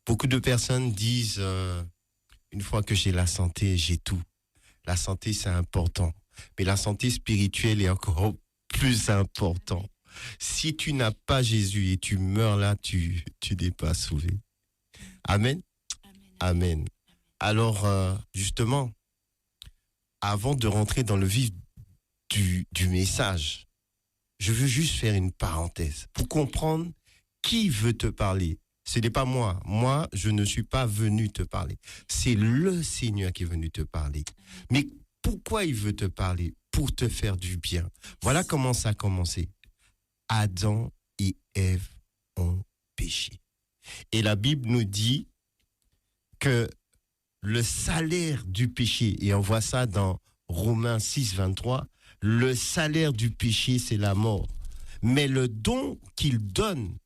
Beaucoup de personnes disent, une fois que j'ai la santé, j'ai tout. La santé, c'est important. Mais la santé spirituelle est encore plus importante. Si tu n'as pas Jésus et tu meurs là, tu n'es pas sauvé. Amen. Amen. Alors, justement, avant de rentrer dans le vif du message, je veux juste faire une parenthèse pour comprendre qui veut te parler. Ce n'est pas moi. Moi, je ne suis pas venu te parler. C'est le Seigneur qui est venu te parler. Mais pourquoi il veut te parler? Pour te faire du bien. Voilà comment ça a commencé. Adam et Ève ont péché. Et la Bible nous dit que le salaire du péché, et on voit ça dans Romains 6, 23, le salaire du péché, c'est la mort. Mais le don qu'il donne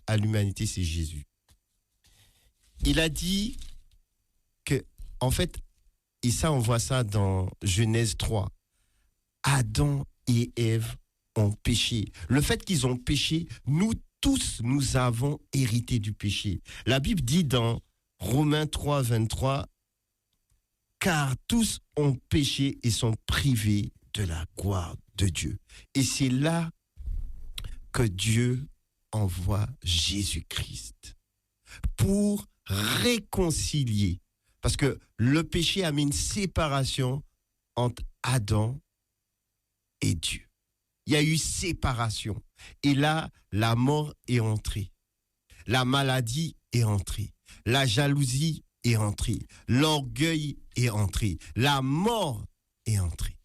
à l'humanité, c'est Jésus. Il a dit que, en fait, et ça, on voit ça dans Genèse 3, Adam et Ève ont péché. Le fait qu'ils ont péché, nous tous, nous avons hérité du péché. La Bible dit dans Romains 3, 23, car tous ont péché et sont privés de la gloire de Dieu. Et c'est là que Dieu envoie Jésus-Christ pour réconcilier. Parce que le péché a mis une séparation entre Adam et Dieu. Il y a eu séparation. Et là, la mort est entrée. La maladie est entrée. La jalousie est entrée. L'orgueil est entré. La mort est entrée.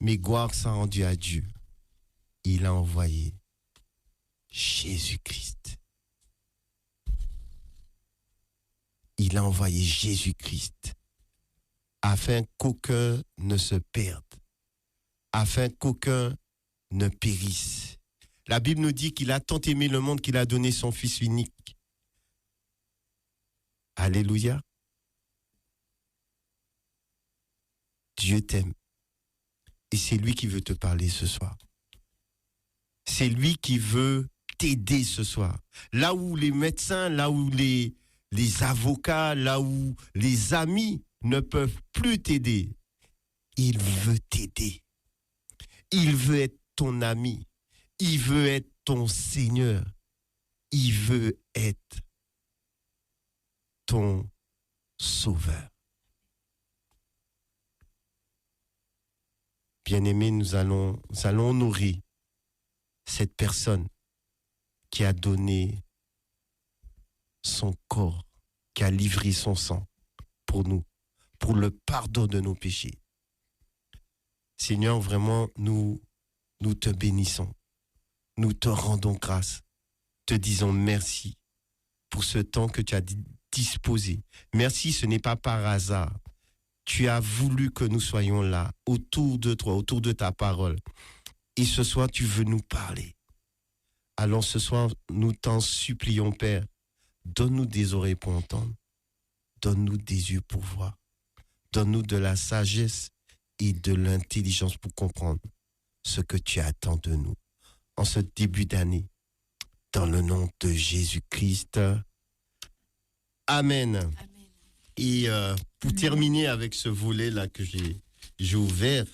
Mais gloire soit rendue à Dieu. Il a envoyé Jésus-Christ. Il a envoyé Jésus-Christ afin qu'aucun ne se perde, afin qu'aucun ne périsse. La Bible nous dit qu'il a tant aimé le monde qu'il a donné son Fils unique. Alléluia. Dieu t'aime. Et c'est lui qui veut te parler ce soir. C'est lui qui veut t'aider ce soir. Là où les médecins, là où les avocats, là où les amis ne peuvent plus t'aider, il veut t'aider. Il veut être ton ami. Il veut être ton Seigneur. Il veut être ton Sauveur. Bien-aimés, nous allons honorer cette personne qui a donné son corps, qui a livré son sang pour nous, pour le pardon de nos péchés. Seigneur, vraiment, nous te bénissons. Nous te rendons grâce. Te disons merci pour ce temps que tu as disposé. Merci, ce n'est pas par hasard. Tu as voulu que nous soyons là, autour de toi, autour de ta parole. Et ce soir, tu veux nous parler. Alors ce soir, nous t'en supplions, Père, donne-nous des oreilles pour entendre. Donne-nous des yeux pour voir. Donne-nous de la sagesse et de l'intelligence pour comprendre ce que tu attends de nous. En ce début d'année, dans le nom de Jésus-Christ. Amen. Amen. Et pour terminer avec ce volet-là que j'ai ouvert,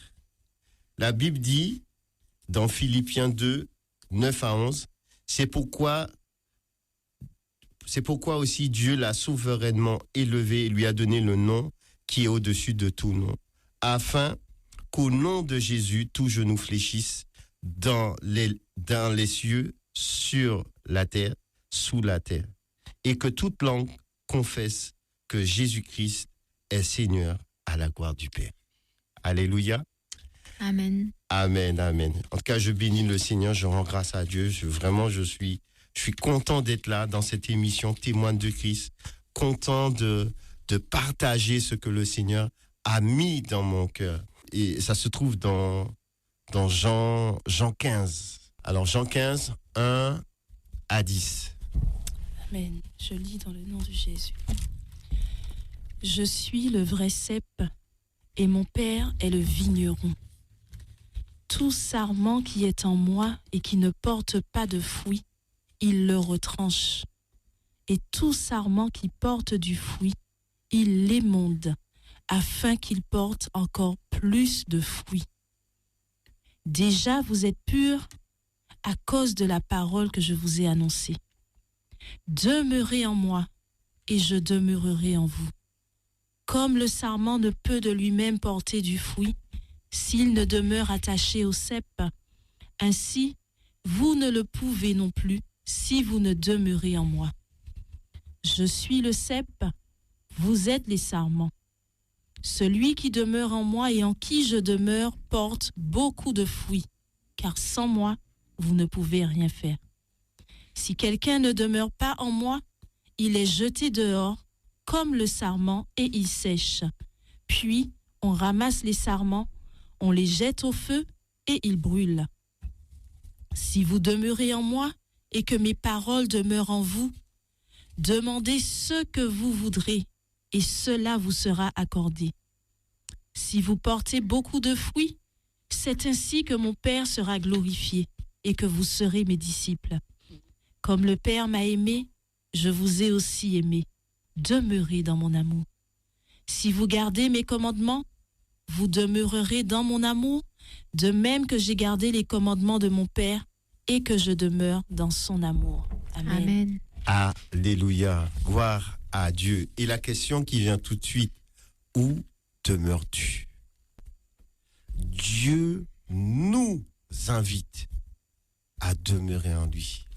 la Bible dit, dans Philippiens 2, 9 à 11, c'est pourquoi aussi Dieu l'a souverainement élevé et lui a donné le nom qui est au-dessus de tout nom, afin qu'au nom de Jésus, tout genou fléchisse dans les cieux, sur la terre, sous la terre, et que toute langue confesse que Jésus-Christ est Seigneur à la gloire du Père. Alléluia. Amen. Amen, amen. En tout cas, je bénis le Seigneur, je rends grâce à Dieu. Je suis content d'être là dans cette émission Témoin de Christ, content de partager ce que le Seigneur a mis dans mon cœur. Et ça se trouve dans Jean 15. Alors Jean 15, 1 à 10. Amen. Je lis dans le nom de Jésus. Je suis le vrai cep et mon Père est le vigneron. Tout sarment qui est en moi et qui ne porte pas de fruits, il le retranche. et tout sarment qui porte du fruit, il l'émonde, afin qu'il porte encore plus de fruits. Déjà, vous êtes purs à cause de la parole que je vous ai annoncée. Demeurez en moi, et je demeurerai en vous. Comme le sarment ne peut de lui-même porter du fruit, s'il ne demeure attaché au cep, ainsi, vous ne le pouvez non plus si vous ne demeurez en moi. Je suis le cep, vous êtes les sarments. Celui qui demeure en moi et en qui je demeure porte beaucoup de fruits, car sans moi, vous ne pouvez rien faire. Si quelqu'un ne demeure pas en moi, il est jeté dehors comme le sarment et il sèche. Puis, on ramasse les sarments, on les jette au feu et ils brûlent. Si vous demeurez en moi et que mes paroles demeurent en vous, demandez ce que vous voudrez et cela vous sera accordé. Si vous portez beaucoup de fruits, c'est ainsi que mon Père sera glorifié et que vous serez mes disciples. Comme le Père m'a aimé, je vous ai aussi aimé. Demeurez dans mon amour. Si vous gardez mes commandements, vous demeurerez dans mon amour, de même que j'ai gardé les commandements de mon Père et que je demeure dans son amour. Amen. Amen. Alléluia. Gloire à Dieu. Et la question qui vient tout de suite, où demeures-tu? Dieu nous invite à demeurer en lui.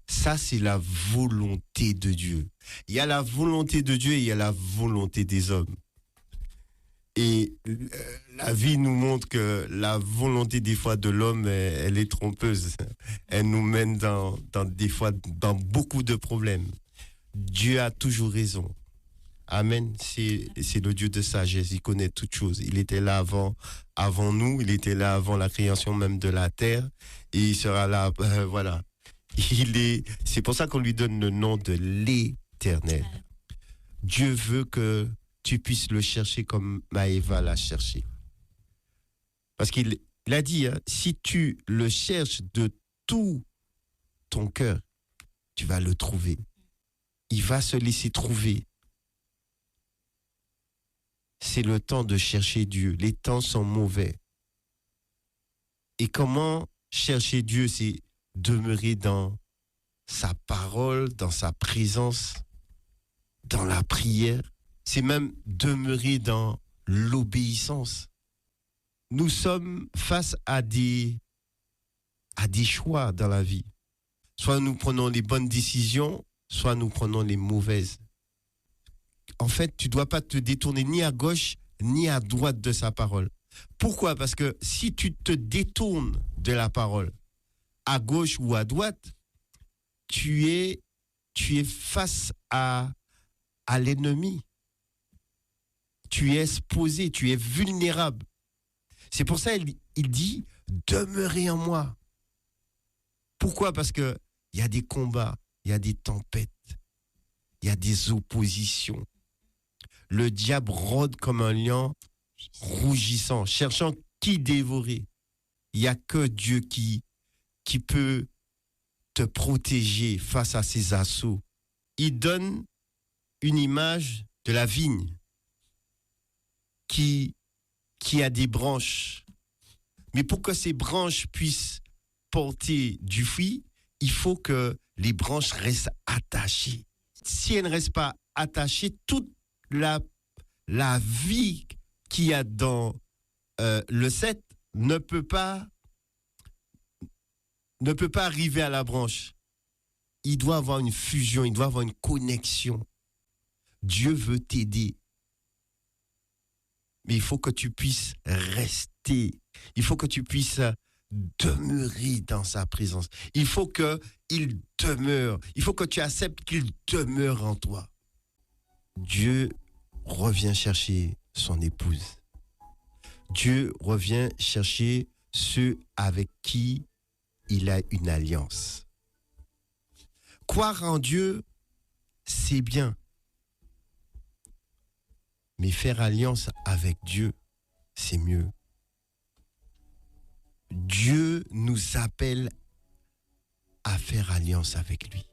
Ça, c'est la volonté de Dieu. Il y a la volonté de Dieu et il y a la volonté des hommes. Et la vie nous montre que la volonté des fois de l'homme, elle est trompeuse. Elle nous mène des fois dans beaucoup de problèmes. Dieu a toujours raison. Amen. C'est le Dieu de sagesse. Il connaît toutes choses. Il était là avant nous. Il était là avant la création même de la terre. Et il sera là, voilà. C'est pour ça qu'on lui donne le nom de l'Éternel. Dieu veut que tu puisses le chercher comme Maëva l'a cherché. Parce qu'il a dit, hein, si tu le cherches de tout ton cœur, tu vas le trouver. Il va se laisser trouver. C'est le temps de chercher Dieu. Les temps sont mauvais. Et comment chercher Dieu? C'est demeurer dans sa parole, dans sa présence, dans la prière. C'est même demeurer dans l'obéissance. Nous sommes face à des choix dans la vie. Soit nous prenons les bonnes décisions, soit nous prenons les mauvaises. En fait, tu ne dois pas te détourner ni à gauche ni à droite de sa parole. Pourquoi? Parce que si tu te détournes de la parole, à gauche ou à droite, tu es face à l'ennemi. Tu es exposé, tu es vulnérable. C'est pour ça il dit, demeurez en moi. Pourquoi? Parce que il y a des combats, il y a des tempêtes, il y a des oppositions. Le diable rôde comme un lion rougissant, cherchant qui dévorer. Il n'y a que Dieu qui peut te protéger face à ces assauts. Il donne une image de la vigne qui a des branches. Mais pour que ces branches puissent porter du fruit, il faut que les branches restent attachées. Si elles ne restent pas attachées, toute la vie qu'il y a dans le cep ne peut pas arriver à la branche. Il doit avoir une fusion, il doit avoir une connexion. Dieu veut t'aider. Mais il faut que tu puisses rester. Il faut que tu puisses demeurer dans sa présence. Il faut qu'il demeure. Il faut que tu acceptes qu'il demeure en toi. Dieu revient chercher son épouse. Dieu revient chercher ceux avec qui il a une alliance. Croire en Dieu, c'est bien. Mais faire alliance avec Dieu, c'est mieux. Dieu nous appelle à faire alliance avec lui.